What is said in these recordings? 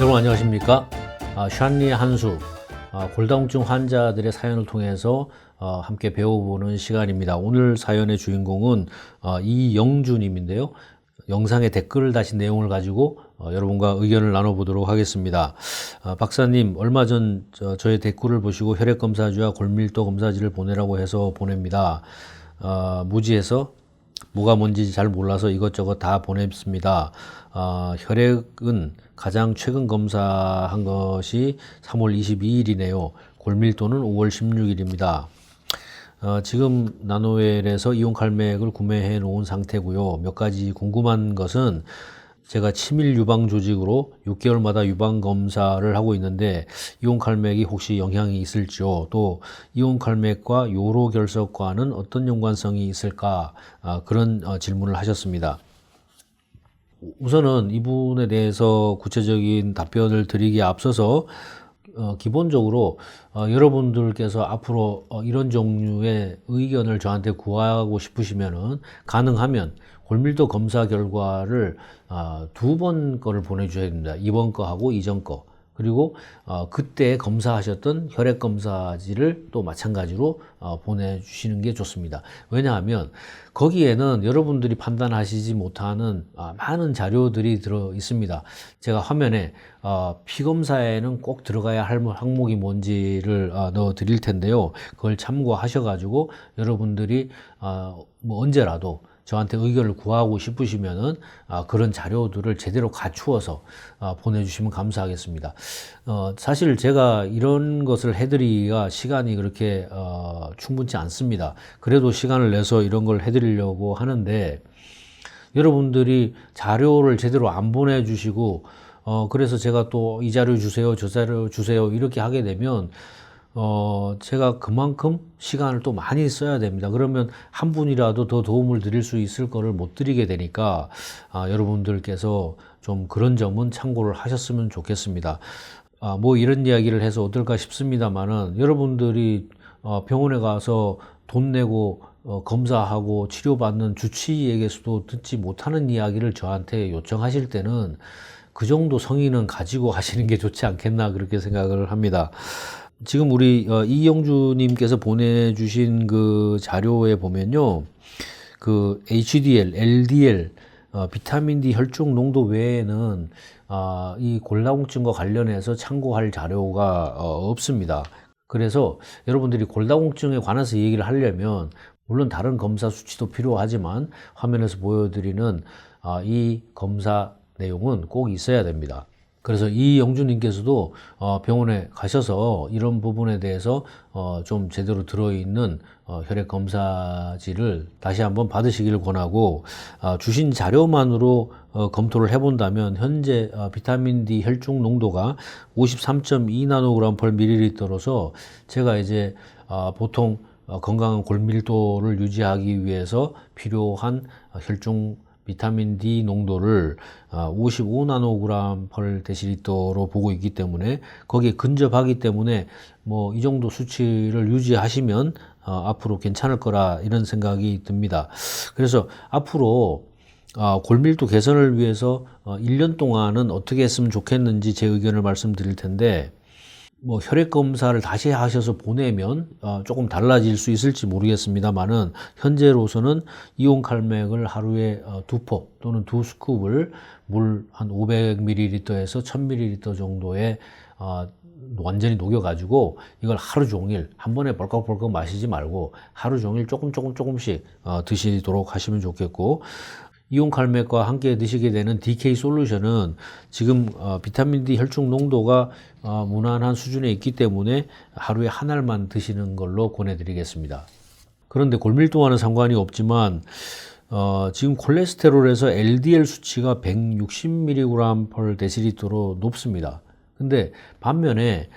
여러분 안녕하십니까? 샨리 한수 골다공증 환자들의 사연을 통해서 함께 배워보는 시간입니다. 오늘 사연의 주인공은 이영주님인데요. 영상의 댓글을 다신 내용을 가지고 여러분과 의견을 나눠보도록 하겠습니다. 박사님, 얼마 전 저의 댓글을 보시고 혈액검사지와 골밀도 검사지를 보내라고 해서 보냅니다. 무지해서 뭐가 뭔지 잘 몰라서 이것저것 다 보냈습니다. 혈액은 가장 최근 검사한 것이 3월 22일이네요. 골밀도는 5월 16일입니다. 지금 나노웰에서 이온칼맥을 구매해 놓은 상태고요. 몇 가지 궁금한 것은 제가 치밀 유방 조직으로 6개월마다 유방 검사를 하고 있는데 이온칼맥이 혹시 영향이 있을지요? 또 이온칼맥과 요로결석과는 어떤 연관성이 있을까? 그런 질문을 하셨습니다. 우선은 이분에 대해서 구체적인 답변을 드리기에 앞서서 기본적으로 여러분들께서 앞으로 이런 종류의 의견을 저한테 구하고 싶으시면은 가능하면 골밀도 검사 결과를 두 번 거를 보내주셔야 됩니다. 이번 거하고 이전 거. 그리고 그때 검사하셨던 혈액 검사지를 또 마찬가지로 보내주시는 게 좋습니다. 왜냐하면 거기에는 여러분들이 판단하시지 못하는 많은 자료들이 들어 있습니다. 제가 화면에 피검사에는 꼭 들어가야 할 항목이 뭔지를 넣어 드릴 텐데요. 그걸 참고하셔가지고 여러분들이 뭐 언제라도 저한테 의견을 구하고 싶으시면은 그런 자료들을 제대로 갖추어서 보내주시면 감사하겠습니다. 사실 제가 이런 것을 해드리기가 시간이 그렇게 충분치 않습니다. 그래도 시간을 내서 이런 걸 해드리려고 하는데 여러분들이 자료를 제대로 안 보내주시고 그래서 제가 또 이 자료 주세요, 저 자료 주세요 이렇게 하게 되면 제가 그만큼 시간을 또 많이 써야 됩니다. 그러면 한 분이라도 더 도움을 드릴 수 있을 거를 못 드리게 되니까 여러분들께서 좀 그런 점은 참고를 하셨으면 좋겠습니다. 뭐 이런 이야기를 해서 어떨까 싶습니다만은 여러분들이 병원에 가서 돈 내고 검사하고 치료받는 주치의에게서도 듣지 못하는 이야기를 저한테 요청하실 때는 그 정도 성의는 가지고 하시는 게 좋지 않겠나 그렇게 생각을 합니다. 지금 우리 이영주님께서 보내주신 그 자료에 보면요, 그 HDL, LDL, 비타민 D 혈중 농도 외에는 이 골다공증과 관련해서 참고할 자료가 없습니다. 그래서 여러분들이 골다공증에 관해서 얘기를 하려면 물론 다른 검사 수치도 필요하지만 화면에서 보여드리는 이 검사 내용은 꼭 있어야 됩니다. 그래서 이영주님께서도 병원에 가셔서 이런 부분에 대해서 좀 제대로 들어있는 혈액 검사지를 다시 한번 받으시기를 권하고 주신 자료만으로 검토를 해본다면 현재 비타민 D 혈중 농도가 53.2 나노그램 per ml로서 제가 이제 보통 건강한 골밀도를 유지하기 위해서 필요한 혈중 비타민 D 농도를 55 나노그램 per 데시리터로 보고 있기 때문에 거기에 근접하기 때문에 뭐 이 정도 수치를 유지하시면 앞으로 괜찮을 거라 이런 생각이 듭니다. 그래서 앞으로 골밀도 개선을 위해서 1년 동안은 어떻게 했으면 좋겠는지 제 의견을 말씀드릴 텐데 뭐 혈액 검사를 다시 하셔서 보내면 조금 달라질 수 있을지 모르겠습니다만은 현재로서는 이온칼맥을 하루에 2포 또는 2스쿱을 물 한 500ml에서 1000ml 정도에 완전히 녹여가지고 이걸 하루 종일 한 번에 벌컥벌컥 마시지 말고 하루 종일 조금씩 드시도록 하시면 좋겠고, 이온칼맥과 함께 드시게 되는 DK 솔루션은 지금 비타민 D 혈중 농도가 무난한 수준에 있기 때문에 하루에 한 알만 드시는 걸로 권해드리겠습니다. 그런데 골밀도와는 상관이 없지만 지금 콜레스테롤에서 LDL 수치가 160mg per 데시리터로 높습니다. 근데 반면에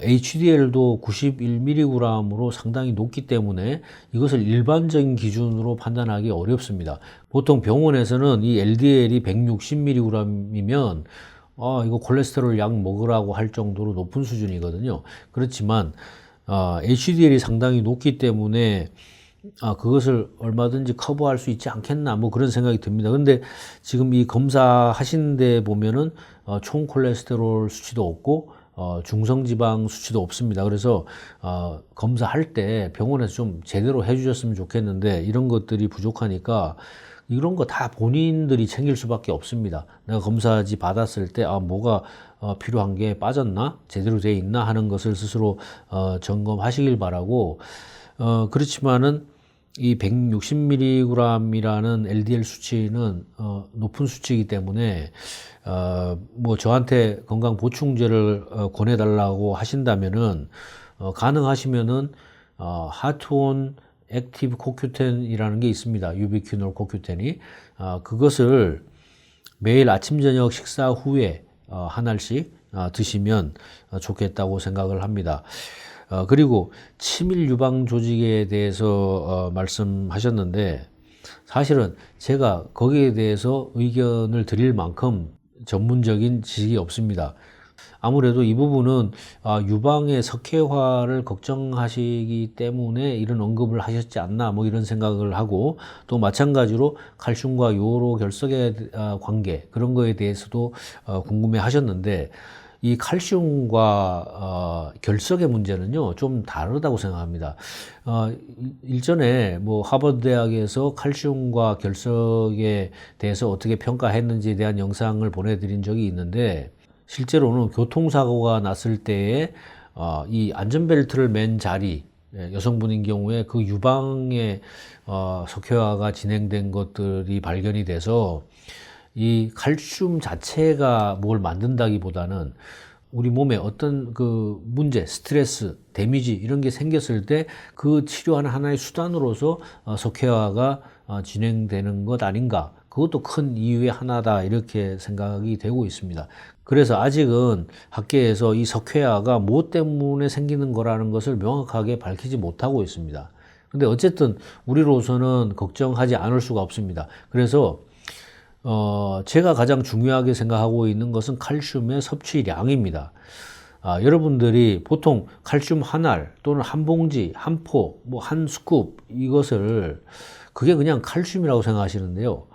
HDL도 91mg으로 상당히 높기 때문에 이것을 일반적인 기준으로 판단하기 어렵습니다. 보통 병원에서는 이 LDL이 160mg이면 이거 콜레스테롤 약 먹으라고 할 정도로 높은 수준이거든요. 그렇지만 HDL이 상당히 높기 때문에 그것을 얼마든지 커버할 수 있지 않겠나 뭐 그런 생각이 듭니다. 근데 지금 이 검사하신 데 보면은 총 콜레스테롤 수치도 없고 중성지방 수치도 없습니다. 그래서 검사할 때 병원에서 좀 제대로 해주셨으면 좋겠는데 이런 것들이 부족하니까 이런 거 다 본인들이 챙길 수밖에 없습니다. 내가 검사지 받았을 때 뭐가 필요한 게 빠졌나 제대로 돼 있나 하는 것을 스스로 점검하시길 바라고, 그렇지만은 이 160mg이라는 LDL 수치는 높은 수치이기 때문에 뭐 저한테 건강 보충제를 권해달라고 하신다면은 가능하시면은 하트온 액티브 코큐텐이라는 게 있습니다. 유비퀴놀 코큐텐이 그것을 매일 아침 저녁 식사 후에 한 알씩 드시면 좋겠다고 생각을 합니다. 그리고 치밀 유방 조직에 대해서 말씀하셨는데 사실은 제가 거기에 대해서 의견을 드릴 만큼 전문적인 지식이 없습니다. 아무래도 이 부분은 유방의 석회화를 걱정하시기 때문에 이런 언급을 하셨지 않나 뭐 이런 생각을 하고, 또 마찬가지로 칼슘과 요로 결석의 관계 그런 거에 대해서도 궁금해 하셨는데 이 칼슘과 결석의 문제는요 좀 다르다고 생각합니다. 일전에 뭐 하버드 대학에서 칼슘과 결석에 대해서 어떻게 평가했는지에 대한 영상을 보내드린 적이 있는데, 실제로는 교통사고가 났을 때에 이 안전벨트를 맨 자리, 여성분인 경우에 그 유방의 석회화가 진행된 것들이 발견이 돼서 이 칼슘 자체가 뭘 만든다기보다는 우리 몸에 어떤 그 문제, 스트레스, 데미지 이런 게 생겼을 때 그 치료하는 하나의 수단으로서 석회화가 진행되는 것 아닌가, 그것도 큰 이유의 하나다 이렇게 생각이 되고 있습니다. 그래서 아직은 학계에서 이 석회화가 뭐 때문에 생기는 거라는 것을 명확하게 밝히지 못하고 있습니다. 근데 어쨌든 우리로서는 걱정하지 않을 수가 없습니다. 그래서 제가 가장 중요하게 생각하고 있는 것은 칼슘의 섭취량입니다. 여러분들이 보통 칼슘 한 알 또는 한 봉지, 한 포, 뭐 한 스쿱 이것을 그게 그냥 칼슘이라고 생각하시는데요.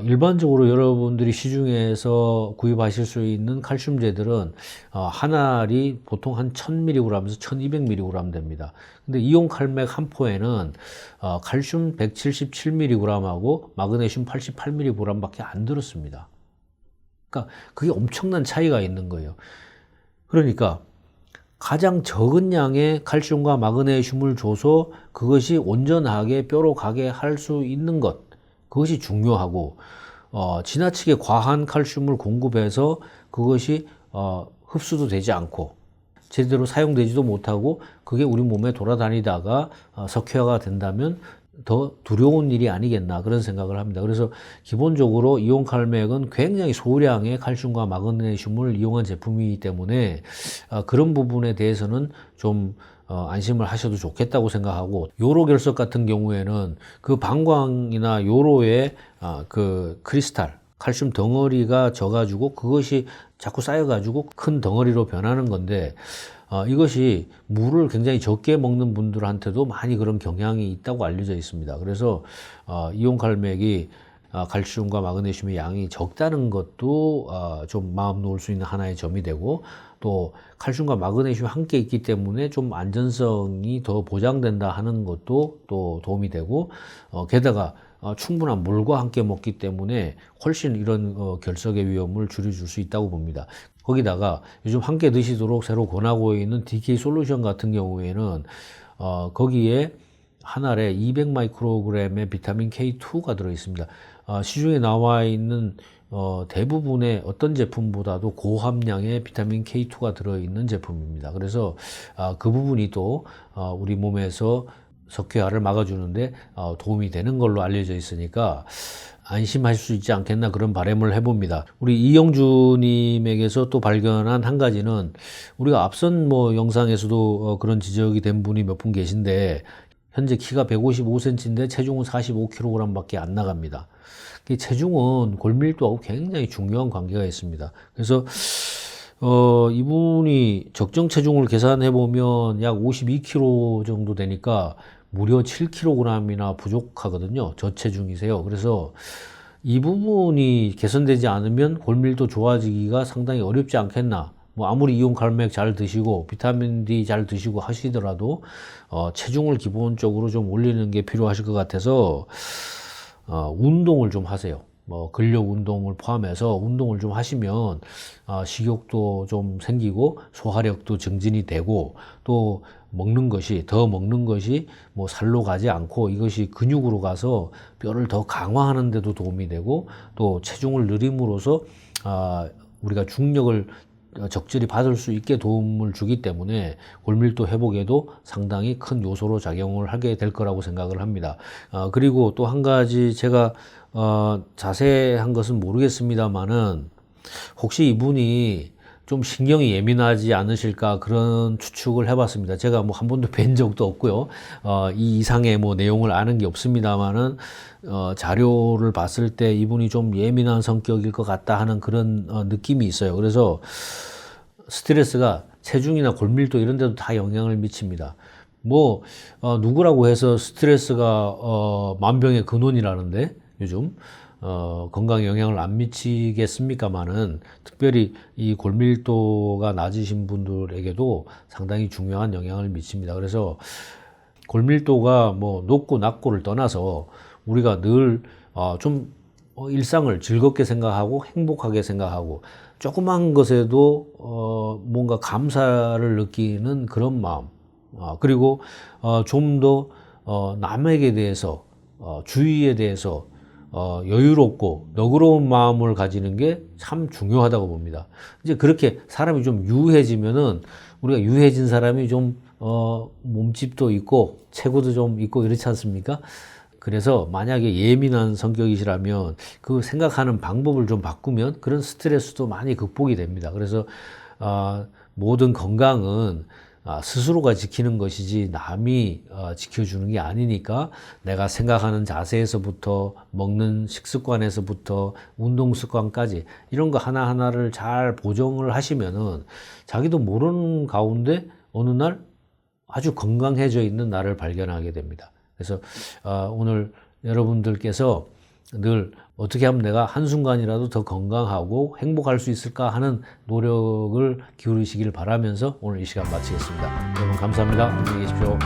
일반적으로 여러분들이 시중에서 구입하실 수 있는 칼슘제들은 한 알이 보통 한 1000mg에서 1200mg 됩니다. 근데 이온칼맥 한 포에는 칼슘 177mg하고 마그네슘 88mg 밖에 안 들었습니다. 그러니까 그게 엄청난 차이가 있는 거예요. 그러니까 가장 적은 양의 칼슘과 마그네슘을 줘서 그것이 온전하게 뼈로 가게 할 수 있는 것, 그것이 중요하고, 지나치게 과한 칼슘을 공급해서 그것이 흡수도 되지 않고 제대로 사용되지도 못하고 그게 우리 몸에 돌아다니다가 석회화가 된다면 더 두려운 일이 아니겠나 그런 생각을 합니다. 그래서 기본적으로 이온칼맥은 굉장히 소량의 칼슘과 마그네슘을 이용한 제품이기 때문에 그런 부분에 대해서는 좀 안심을 하셔도 좋겠다고 생각하고, 요로 결석 같은 경우에는 그 방광이나 요로의 그 크리스탈, 칼슘 덩어리가 져가지고 그것이 자꾸 쌓여가지고 큰 덩어리로 변하는 건데, 이것이 물을 굉장히 적게 먹는 분들한테도 많이 그런 경향이 있다고 알려져 있습니다. 그래서 이온칼맥이 칼슘과 마그네슘의 양이 적다는 것도 좀 마음 놓을 수 있는 하나의 점이 되고, 또 칼슘과 마그네슘이 함께 있기 때문에 좀 안전성이 더 보장된다 하는 것도 또 도움이 되고, 게다가 충분한 물과 함께 먹기 때문에 훨씬 이런 결석의 위험을 줄여줄 수 있다고 봅니다. 거기다가 요즘 함께 드시도록 새로 권하고 있는 DK 솔루션 같은 경우에는 거기에 한 알에 200마이크로그램의 비타민 K2가 들어 있습니다. 시중에 나와 있는 대부분의 어떤 제품보다도 고함량의 비타민 K2가 들어있는 제품입니다. 그래서 그 부분이 또 우리 몸에서 석회화를 막아주는데 도움이 되는 걸로 알려져 있으니까 안심하실 수 있지 않겠나 그런 바람을 해봅니다. 우리 이영주님에게서 또 발견한 한 가지는, 우리가 앞선 뭐 영상에서도 그런 지적이 된 분이 몇 분 계신데 현재 키가 155cm인데 체중은 45kg 밖에 안 나갑니다. 체중은 골밀도하고 굉장히 중요한 관계가 있습니다. 그래서 이분이 적정 체중을 계산해 보면 약 52kg 정도 되니까 무려 7kg이나 부족하거든요. 저체중이세요. 그래서 이 부분이 개선되지 않으면 골밀도 좋아지기가 상당히 어렵지 않겠나. 뭐 아무리 이온 칼맥 잘 드시고 비타민 D 잘 드시고 하시더라도 체중을 기본적으로 좀 올리는 게 필요하실 것 같아서 운동을 좀 하세요. 뭐 근력 운동을 포함해서 운동을 좀 하시면 식욕도 좀 생기고 소화력도 증진이 되고 또 먹는 것이 뭐 살로 가지 않고 이것이 근육으로 가서 뼈를 더 강화하는 데도 도움이 되고 또 체중을 늘림으로써 우리가 중력을 적절히 받을 수 있게 도움을 주기 때문에 골밀도 회복에도 상당히 큰 요소로 작용을 하게 될 거라고 생각을 합니다. 그리고 또 한 가지 제가 자세한 것은 모르겠습니다만은 혹시 이분이 좀 신경이 예민하지 않으실까 그런 추측을 해봤습니다. 제가 뭐 한 번도 뵌 적도 없고요. 이 이상의 뭐 내용을 아는 게 없습니다만은 자료를 봤을 때 이분이 좀 예민한 성격일 것 같다 하는 그런 느낌이 있어요. 그래서 스트레스가 체중이나 골밀도 이런 데도 다 영향을 미칩니다. 뭐 누구라고 해서 스트레스가 만병의 근원이라는데 요즘 건강에 영향을 안 미치겠습니까마는 특별히 이 골밀도가 낮으신 분들에게도 상당히 중요한 영향을 미칩니다. 그래서 골밀도가 뭐 높고 낮고를 떠나서 우리가 늘 좀 일상을 즐겁게 생각하고 행복하게 생각하고 조그만 것에도 뭔가 감사를 느끼는 그런 마음, 그리고 좀 더 남에게 대해서 주위에 대해서 여유롭고 너그러운 마음을 가지는 게 참 중요하다고 봅니다. 이제 그렇게 사람이 좀 유해지면은 우리가 유해진 사람이 좀 몸집도 있고 체구도 좀 있고 이렇지 않습니까? 그래서 만약에 예민한 성격이시라면 그 생각하는 방법을 좀 바꾸면 그런 스트레스도 많이 극복이 됩니다. 그래서 모든 건강은 스스로가 지키는 것이지 남이 지켜주는 게 아니니까 내가 생각하는 자세에서부터 먹는 식습관에서부터 운동 습관까지 이런 거 하나하나를 잘 보정을 하시면은 자기도 모르는 가운데 어느 날 아주 건강해져 있는 나를 발견하게 됩니다. 그래서 오늘 여러분들께서 늘 어떻게 하면 내가 한순간이라도 더 건강하고 행복할 수 있을까 하는 노력을 기울이시길 바라면서 오늘 이 시간 마치겠습니다. 여러분 감사합니다. 안녕히 계십시오.